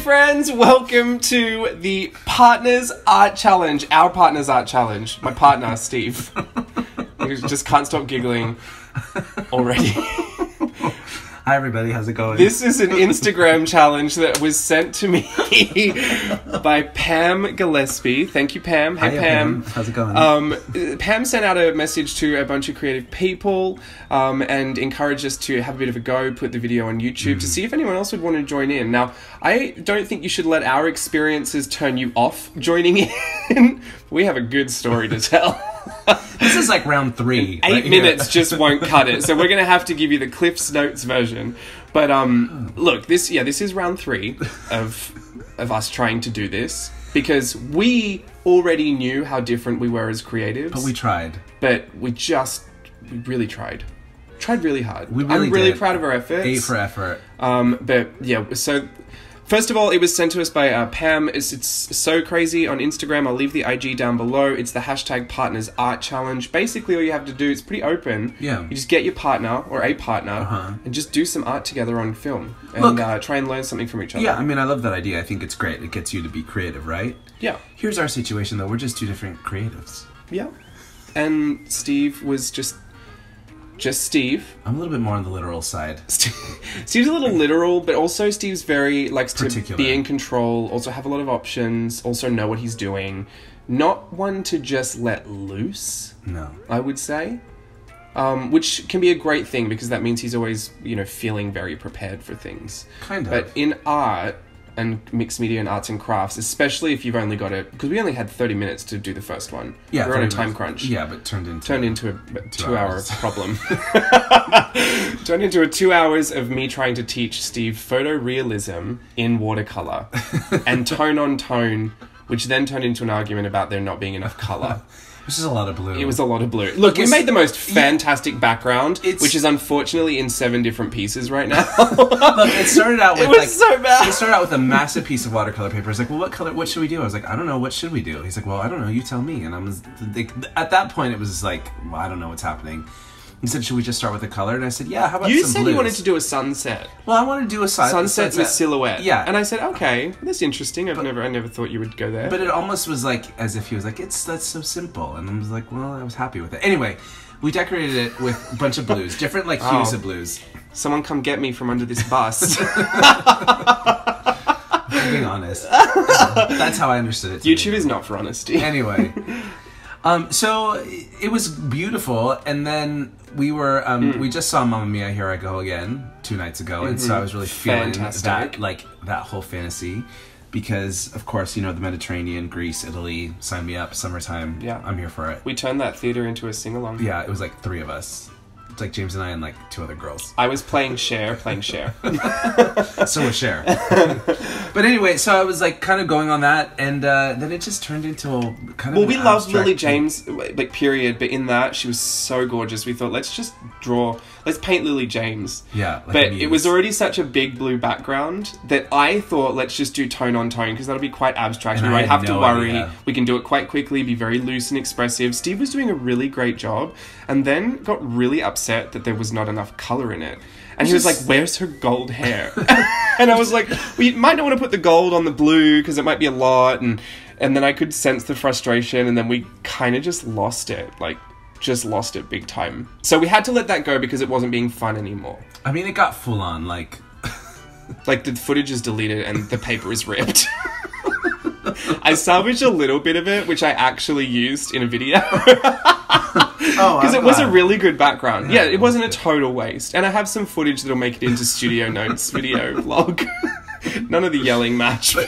friends, welcome to the Partners Art Challenge. Our Partners Art Challenge. My partner, Steve. We just can't stop giggling already. Hi everybody, how's it going? This is an Instagram challenge that was sent to me by Pam Gillespie. Thank you, Pam. Hey, Hiya, Pam. How's it going? Pam sent out a message to a bunch of creative people and encouraged us to have a bit of a go, put the video on YouTube to see if anyone else would want to join in. Now, I don't think you should let our experiences turn you off joining in. We have a good story to tell. This is like round 3. 8 minutes just won't cut it, so we're going to have to give you the Cliff's Notes version. But look, this is round 3 of us trying to do this, because we already knew how different we were as creatives. But we tried. But we really tried. Tried really hard. We really I'm really did. proud of our efforts. A for effort. But yeah, so first of all, it was sent to us by Pam. It's so crazy on Instagram. I'll leave the IG down below. It's the hashtag Partners Art Challenge. Basically, all you have to do, it's pretty open. Yeah. You just get your partner or a partner and just do some art together on film and try and learn something from each other. Yeah, I mean, I love that idea. I think it's great. It gets you to be creative, right? Yeah. Here's our situation, though. We're just 2 different creatives. Yeah. And Steve was just Steve. I'm a little bit more on the literal side. Steve's a little literal, but also Steve's very likes to be in control, also have a lot of options, also know what he's doing. Not one to just let loose, No. I would say. Which can be a great thing, because that means he's always, feeling very prepared for things. Kind of. But in art and mixed media and arts and crafts, especially if you've only got it, because we only had 30 minutes to do the first one. Yeah, we're on a time crunch. Yeah, but turned into a 2-hour problem. Turned into 2 hours of me trying to teach Steve photorealism in watercolor and tone on tone, which then turned into an argument about there not being enough color. It was just a lot of blue. It was a lot of blue. Look, we made the most fantastic background, which is unfortunately in 7 different pieces right now. Look, it started out with so bad. It started out with a massive piece of watercolor paper. It's like, well, what color? What should we do? I was like, I don't know. What should we do? He's like, well, I don't know. You tell me. And I was like, at that point, it was like, well, I don't know what's happening. He said, should we just start with the color? And I said, yeah, how about you some said blues? You wanted to do a sunset. Well, I wanted to do a sunset with silhouette. Yeah. And I said, okay, that's interesting. I never thought you would go there. But it almost was like as if he was like, that's so simple. And I was like, well, I was happy with it. Anyway, we decorated it with a bunch of blues, different hues of blues. Someone come get me from under this bus. I'm being honest. That's how I understood it. YouTube is not for honesty. Anyway. So it was beautiful, and then we were we just saw Mamma Mia, Here I Go Again 2 nights ago, and so I was really feeling that whole fantasy, because of course the Mediterranean, Greece, Italy, sign me up, summertime. Yeah, I'm here for it. We turned that theater into a sing along. Yeah, it was like 3 of us. It's like James and I and like 2 other girls. I was playing Cher. So was Cher. But anyway, so I was like kind of going on that, and then it just turned into a kind of. Well, we loved Lily James, period. But in that, she was so gorgeous. We thought, let's paint Lily James. Yeah, but it was already such a big blue background that I thought, let's just do tone on tone, because that'll be quite abstract. We won't have to worry. Idea. We can do it quite quickly, be very loose and expressive. Steve was doing a really great job, and then got really upset that there was not enough color in it. And he was like, where's her gold hair? And I was like, well, you might not want to put the gold on the blue because it might be a lot. And then I could sense the frustration, and then we kind of just lost it. Just lost it big time. So we had to let that go because it wasn't being fun anymore. I mean, it got full on, like the footage is deleted and the paper is ripped. I salvaged a little bit of it, which I actually used in a video. Because it was a really good background. Yeah, it wasn't a total waste. And I have some footage that'll make it into Studio Notes video vlog. None of the yelling match. So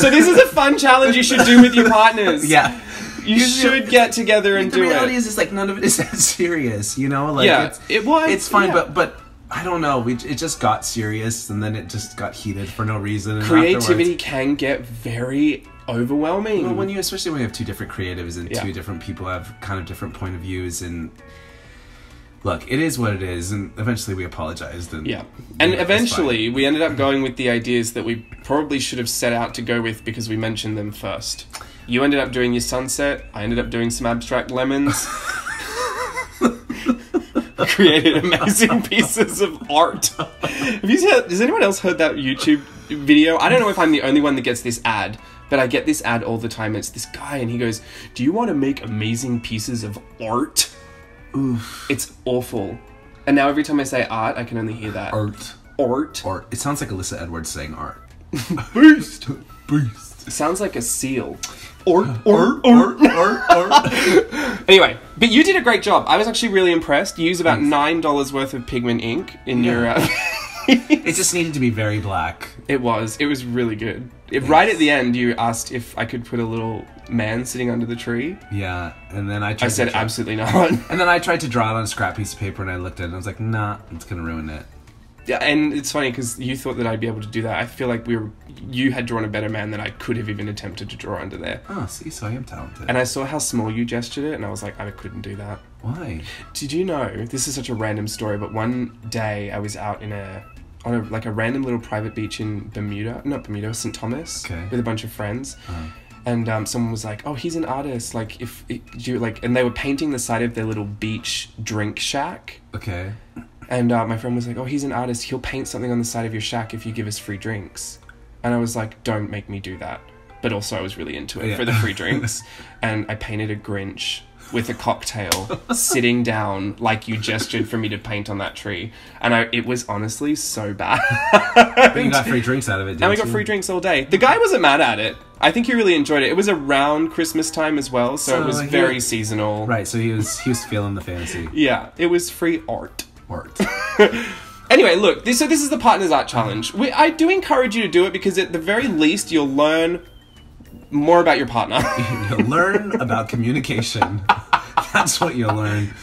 this is a fun challenge you should do with your partners. Yeah. You should get together and do it. The reality is, it's none of it is that serious, It's fine, but I don't know. It just got serious, and then it just got heated for no reason. And creativity can get very overwhelming. Well, especially when you have 2 different creatives and 2 different people have kind of different point of views, and look, it is what it is, and eventually we apologized. And eventually we ended up going with the ideas that we probably should have set out to go with, because we mentioned them first. You ended up doing your sunset. I ended up doing some abstract lemons. created amazing pieces of art. Has anyone else heard that YouTube video? I don't know if I'm the only one that gets this ad, but I get this ad all the time. It's this guy, and he goes, "Do you want to make amazing pieces of art?" Oof. It's awful. And now every time I say art, I can only hear that. Art. Art. Art. It sounds like Alyssa Edwards saying art. Beast. Beast. It sounds like a seal. Art. Anyway, but you did a great job. I was actually really impressed. You used about $9 worth of pigment ink in your... It just needed to be very black. It was really good. Right at the end, you asked if I could put a little man sitting under the tree. Yeah, and then I said absolutely not. And then I tried to draw it on a scrap piece of paper, and I looked at it, and I was like, nah, it's gonna ruin it. Yeah, and it's funny because you thought that I'd be able to do that. I feel like you had drawn a better man than I could have even attempted to draw under there. Oh, see, so I am talented. And I saw how small you gestured it, and I was like, I couldn't do that. Why? Did you know, this is such a random story, but one day I was out on a random little private beach in St. Thomas, with a bunch of friends. And someone was like, "Oh, he's an artist. Like, and they were painting the side of their little beach drink shack." Okay. And my friend was like, "Oh, he's an artist. He'll paint something on the side of your shack if you give us free drinks." And I was like, "Don't make me do that." But also, I was really into it for the free drinks. And I painted a Grinch with a cocktail sitting down like you gestured for me to paint on that tree. And it was honestly so bad. But you got free drinks out of it, didn't you? And we got free drinks all day. The guy wasn't mad at it. I think he really enjoyed it. It was around Christmas time as well, so it was very seasonal. Right, so he was feeling the fantasy. Yeah, it was free art. Anyway, look, this is the Partners Art Challenge. I do encourage you to do it because at the very least you'll learn more about your partner. You'll learn about communication. That's what you'll learn.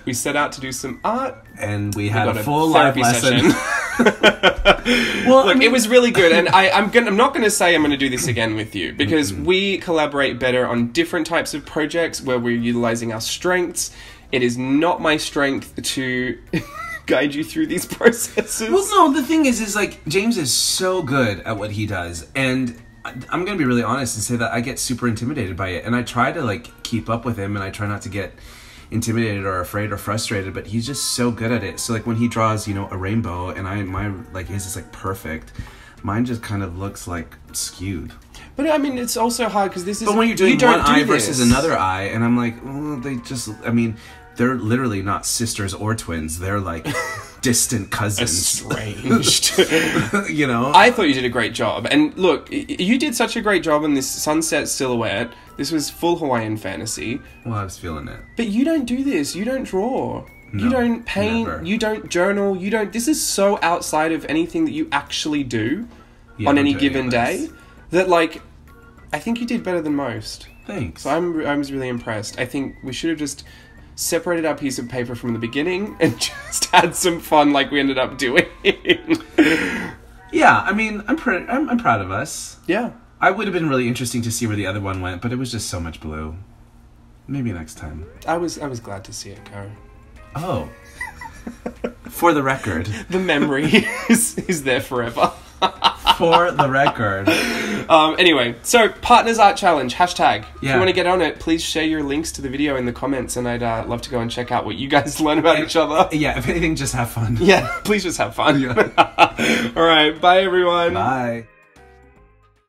We set out to do some art. And we had a full live lesson. Well, look, it was really good, and I'm not going to say I'm going to do this again with you, because we collaborate better on different types of projects where we're utilizing our strengths. It is not my strength to guide you through these processes. Well, no, the thing is like, James is so good at what he does, and I'm going to be really honest and say that I get super intimidated by it, and I try to keep up with him, and I try not to get intimidated or afraid or frustrated, but he's just so good at it. So when he draws, a rainbow, and his is perfect, mine just kind of looks skewed. But I mean, it's also hard because this is. But when you're doing one eye versus another eye, and I'm like, they're literally not sisters or twins. They're distant cousins. Estranged. I thought you did a great job. And look, you did such a great job on this sunset silhouette. This was full Hawaiian fantasy. Well, I was feeling it. But you don't do this. You don't draw. No, you don't paint. Never. You don't journal. This is so outside of anything that you actually do on any given day that, I think you did better than most. Thanks. So I was really impressed. I think we should have just separated our piece of paper from the beginning and just had some fun like we ended up doing. Yeah, I mean, I'm proud of us. Yeah. I would have been really interesting to see where the other one went, but it was just so much blue. Maybe next time. I was glad to see it go. Oh. For the record. The memory is there forever. For the record. Anyway, so Partners Art Challenge, hashtag. If Yeah. you want to get on it, please share your links to the video in the comments, and I'd love to go and check out what you guys learn about each other. Yeah, if anything, just have fun. Yeah, please just have fun. Yeah. All right, bye everyone. Bye.